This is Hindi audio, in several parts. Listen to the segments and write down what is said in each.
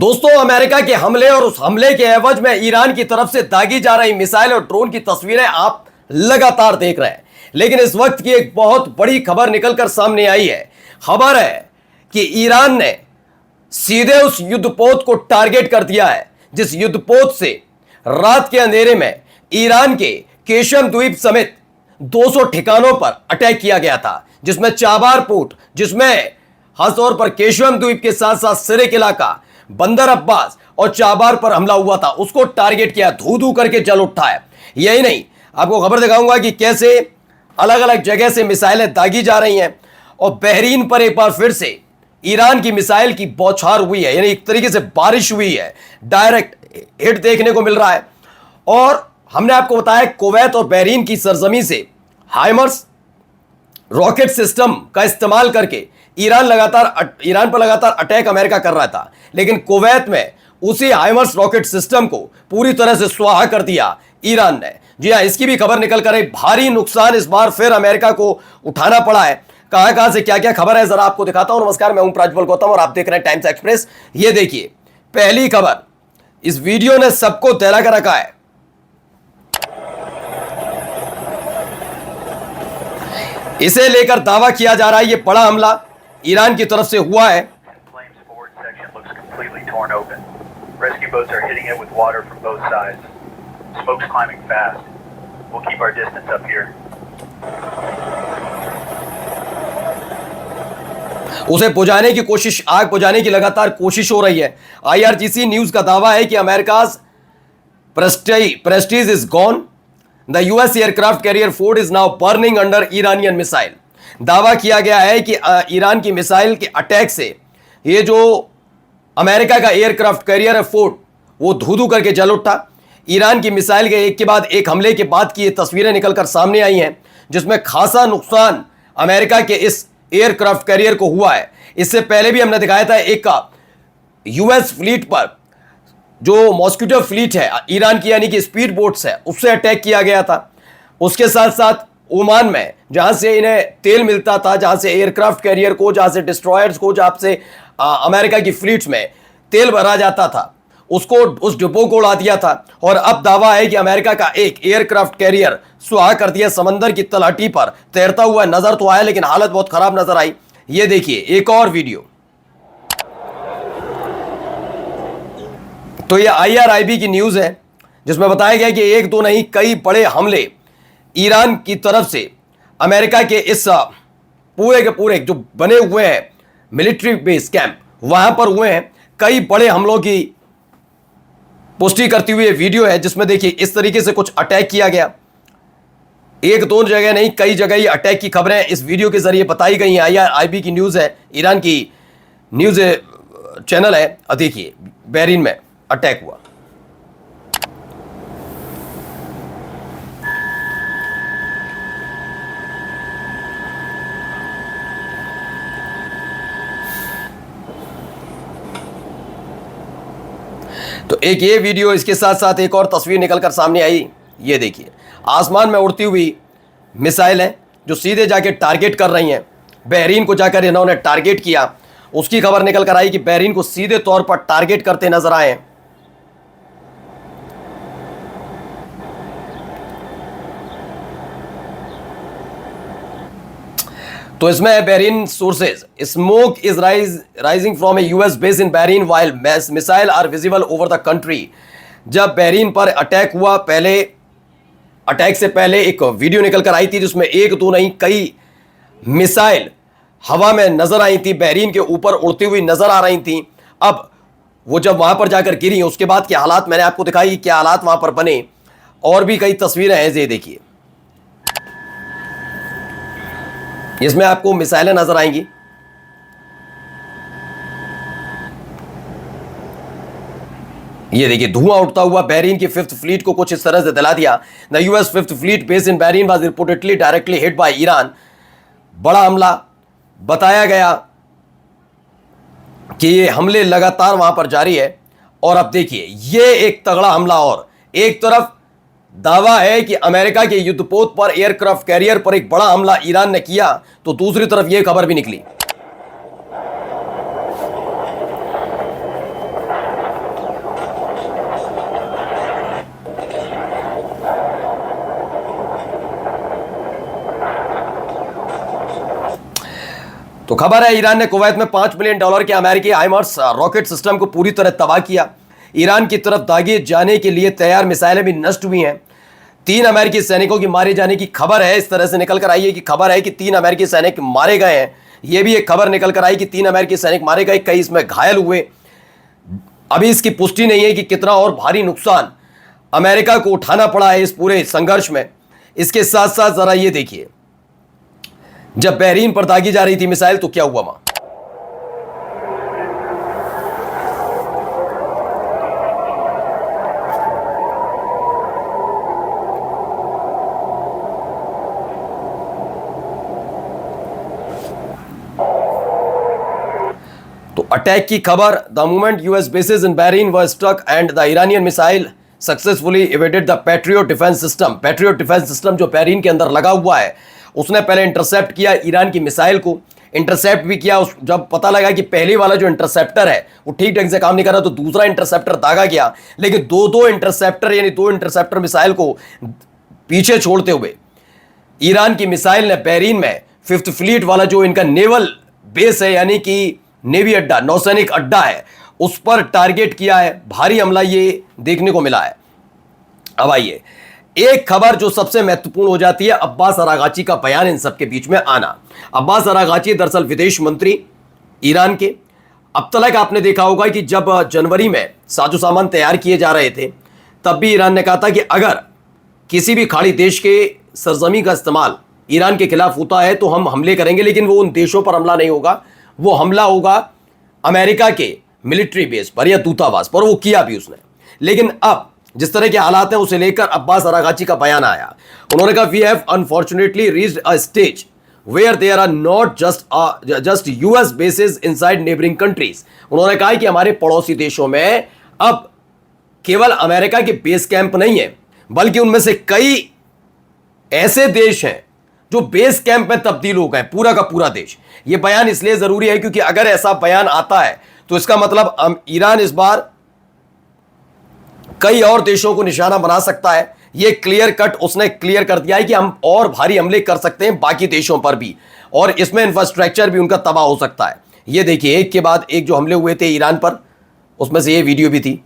दोस्तों, अमेरिका के हमले और उस हमले के एवज में ईरान की तरफ से दागी जा रही मिसाइल और ड्रोन की तस्वीरें आप लगातार देख रहे हैं। लेकिन इस वक्त की एक बहुत बड़ी खबर निकलकर सामने आई है। खबर है कि ईरान ने सीधे उस युद्धपोत को टारगेट कर दिया है, जिस युद्धपोत से रात के अंधेरे में ईरान के केशम द्वीप समेत 200 ठिकानों पर अटैक किया गया था, जिसमें चाबार पोर्ट, जिसमें खासतौर पर केशम द्वीप के साथ साथ सिरिक इलाका, बंदर अब्बास और चाबार पर हमला हुआ था, उसको टारगेट किया, धू धू करके जल उठा है। यही नहीं, आपको खबर दिखाऊंगा कि कैसे अलग अलग जगह से मिसाइलें दागी जा रही हैं और बहरीन पर एक बार फिर से ईरान की मिसाइल की बौछार हुई है, यानी एक तरीके से बारिश हुई है, डायरेक्ट हिट देखने को मिल रहा है। और हमने आपको बताया कुवैत और बहरीन की सरजमी से हाइमर्स रॉकेट सिस्टम का इस्तेमाल करके ईरान पर लगातार अटैक अमेरिका कर रहा था, लेकिन कुवैत में उसी हाइमर्स रॉकेट सिस्टम को पूरी तरह से स्वाहा कर दिया ईरान ने। जी हां, इसकी भी खबर निकल कर आई। भारी नुकसान इस बार फिर अमेरिका को उठाना पड़ा है। कहां से क्या क्या खबर है, जरा आपको दिखाता हूं। नमस्कार, मैं हूं प्राज्वल गौतम और आप देख रहे हैं टाइम्स एक्सप्रेस। ये देखिए पहली खबर, इस वीडियो ने सबको दहला कर रखा है। इसे लेकर दावा किया जा रहा है ये बड़ा हमला ईरान की तरफ से हुआ है। उसे बुझाने की कोशिश, आग बुझाने की लगातार कोशिश हो रही है। IRGC न्यूज का दावा है कि America's prestige is gone, the US aircraft carrier Ford is now burning under Iranian missile. दावा किया गया है कि ईरान की मिसाइल के अटैक से ये जो अमेरिका का एयरक्राफ्ट कैरियर है फोर्ड, वो धू धू करके जल उठा। ईरान की मिसाइल के एक के बाद एक हमले के बाद की ये तस्वीरें निकलकर सामने आई हैं, जिसमें खासा नुकसान अमेरिका के इस एयरक्राफ्ट कैरियर को हुआ है। इससे पहले भी हमने दिखाया था एक US फ्लीट पर, जो मॉस्किटो फ्लीट है ईरान की, यानी कि स्पीड बोट्स है, उससे अटैक किया गया था। उसके साथ साथ ओमान में, जहां से इन्हें तेल मिलता था, जहां से एयरक्राफ्ट कैरियर को, जहां से डिस्ट्रॉयर्स को, जहां से अमेरिका की फ्लीट्स में तेल भरा जाता था, उसको, उस डिपो को उड़ा दिया था। और अब दावा है कि अमेरिका का एक एयरक्राफ्ट कैरियर सुहा कर दिया, समंदर की तलहटी पर तैरता हुआ नजर तो आया, लेकिन हालत बहुत खराब नजर आई। ये देखिए एक और वीडियो। तो ये IRIB की न्यूज है, जिसमें बताया गया कि एक दो नहीं कई बड़े हमले ईरान की तरफ से अमेरिका के इस पूरे के पूरे जो बने हुए हैं मिलिट्री बेस कैंप, वहां पर हुए हैं। कई बड़े हमलों की पुष्टि करती हुई वीडियो है, जिसमें देखिए इस तरीके से कुछ अटैक किया गया। एक दो जगह नहीं कई जगह ये अटैक की खबरें इस वीडियो के जरिए बताई गई हैं। IRIB की न्यूज है, ईरान की न्यूज चैनल है। देखिए बहरीन में अटैक हुआ। तो एक ये वीडियो, इसके साथ साथ एक और तस्वीर निकलकर सामने आई। ये देखिए आसमान में उड़ती हुई मिसाइल है, जो सीधे जाके टारगेट कर रही हैं। बहरीन को जाकर इन्होंने टारगेट किया, उसकी खबर निकल कर आई कि बहरीन को सीधे तौर पर टारगेट करते नजर आए। तो इसमें है Bahrain sources, smoke is rising from a US base in Bahrain while missile are visible over the country. जब बहरीन पर अटैक हुआ, पहले अटैक से पहले एक वीडियो निकल कर आई थी, जिसमें एक दो नहीं कई मिसाइल हवा में नजर आई थी, बहरीन के ऊपर उड़ती हुई नजर आ रही थी। अब वो जब वहां पर जाकर गिरी, उसके बाद के हालात मैंने आपको दिखाई, क्या हालात वहां पर बने। और भी कई तस्वीरें हैं, ये देखिए, इसमें आपको मिसाइलें नजर आएंगी। ये देखिए धुआं उठता हुआ बहरीन की 5th फ्लीट को कुछ इस तरह से दिला दिया। The US 5th fleet base in Bahrain was reportedly directly hit by Iran. बड़ा हमला बताया गया कि ये हमले लगातार वहां पर जारी है। और अब देखिए ये एक तगड़ा हमला, और एक तरफ दावा है कि अमेरिका के युद्धपोत पर, एयरक्राफ्ट कैरियर पर एक बड़ा हमला ईरान ने किया, तो दूसरी तरफ यह खबर भी निकली तो खबर है ईरान ने कुवैत में $5 मिलियन के अमेरिकी हाइमार्स रॉकेट सिस्टम को पूरी तरह तबाह किया। ईरान की तरफ दागे जाने के लिए तैयार मिसाइलें भी नष्ट हुई हैं। 3 अमेरिकी सैनिकों की मारे जाने की खबर है। इस तरह से निकल कर आई है कि खबर है कि 3 अमेरिकी सैनिक मारे गए हैं। यह भी एक खबर निकल कर आई कि 3 अमेरिकी सैनिक मारे गए, कई इसमें घायल हुए। अभी इसकी पुष्टि नहीं है कि कितना और भारी नुकसान अमेरिका को उठाना पड़ा है इस पूरे संघर्ष में। इसके साथ साथ जरा ये देखिए, जब बहरीन पर दागी जा रही थी मिसाइल तो क्या हुआ वहां। तो अटैक की खबर, the moment US bases in Bahrain were struck and the Iranian missile successfully evaded the Patriot defence system. Patriot defence system जो बहरीन के अंदर लगा हुआ है उसने पहले इंटरसेप्ट किया ईरान की मिसाइल को, इंटरसेप्ट भी किया। जब पता लगा कि पहले वाला जो इंटरसेप्टर है वो ठीक ढंग से काम नहीं कर रहा तो दूसरा इंटरसेप्टर दागा गया। लेकिन दो इंटरसेप्टर यानी 2 इंटरसेप्टर मिसाइल को पीछे छोड़ते हुए ईरान की मिसाइल ने बहरीन में 5th फ्लीट वाला जो इनका नेवल बेस है यानी कि नेवी अड्डा, नौसैनिक अड्डा है, उस पर टारगेट किया है। भारी हमला ये देखने को मिला है। अब आइए एक खबर जो सबसे महत्वपूर्ण हो जाती है, अब्बास अरागाची का बयान इन सबके बीच में आना। अब्बास अरागाची दरअसल विदेश मंत्री ईरान के। अब तक आपने देखा होगा कि जब जनवरी में साजो सामान तैयार किए जा रहे थे तब भी ईरान ने कहा था कि अगर किसी भी खाड़ी देश के सरजमी का इस्तेमाल ईरान के खिलाफ होता है तो हम हमले करेंगे, लेकिन वो उन देशों पर हमला नहीं होगा, वो हमला होगा अमेरिका के मिलिट्री बेस पर या दूतावास पर। वो किया भी उसने। लेकिन अब जिस तरह के हालात हैं उसे लेकर अब्बास अरागाची का बयान आया। उन्होंने कहा we have unfortunately reached a stage where there are not just US bases inside neighbouring countries. उन्होंने कहा कि हमारे पड़ोसी देशों में अब केवल अमेरिका के बेस कैंप नहीं है बल्कि उनमें से कई ऐसे देश हैं जो बेस कैंप में तब्दील हो गए, पूरा का पूरा देश। यह बयान इसलिए जरूरी है क्योंकि अगर ऐसा बयान आता है तो इसका मतलब ईरान इस बार कई और देशों को निशाना बना सकता है। यह क्लियर कट उसने क्लियर कर दिया है कि हम और भारी हमले कर सकते हैं बाकी देशों पर भी, और इसमें इंफ्रास्ट्रक्चर भी उनका तबाह हो सकता है। यह देखिए एक के बाद एक जो हमले हुए थे ईरान पर, उसमें से यह वीडियो भी थी।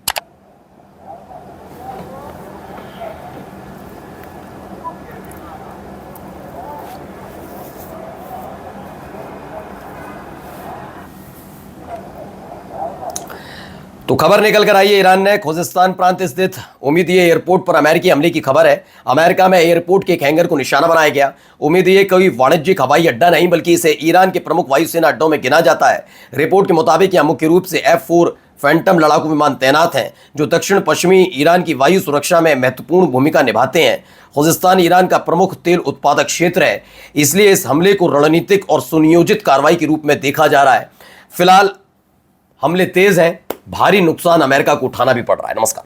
तो खबर निकल कर आई है ईरान ने खुजिस्तान प्रांत स्थित उम्मीदिये एयरपोर्ट पर अमेरिकी हमले की खबर है। अमेरिका में एयरपोर्ट के एक हैंगर को निशाना बनाया गया। उम्मीदिये कोई वाणिज्यिक हवाई अड्डा नहीं बल्कि इसे ईरान के प्रमुख वायुसेना अड्डों में गिना जाता है। रिपोर्ट के मुताबिक यहाँ मुख्य रूप से F-4 फैंटम लड़ाकू विमान तैनात हैं जो दक्षिण पश्चिमी ईरान की वायु सुरक्षा में महत्वपूर्ण भूमिका निभाते हैं। खुजिस्तान ईरान का प्रमुख तेल उत्पादक क्षेत्र है, इसलिए इस हमले को रणनीतिक और सुनियोजित कार्रवाई के रूप में देखा जा रहा है। फिलहाल हमले तेज हैं, भारी नुकसान अमेरिका को उठाना भी पड़ रहा है। नमस्कार।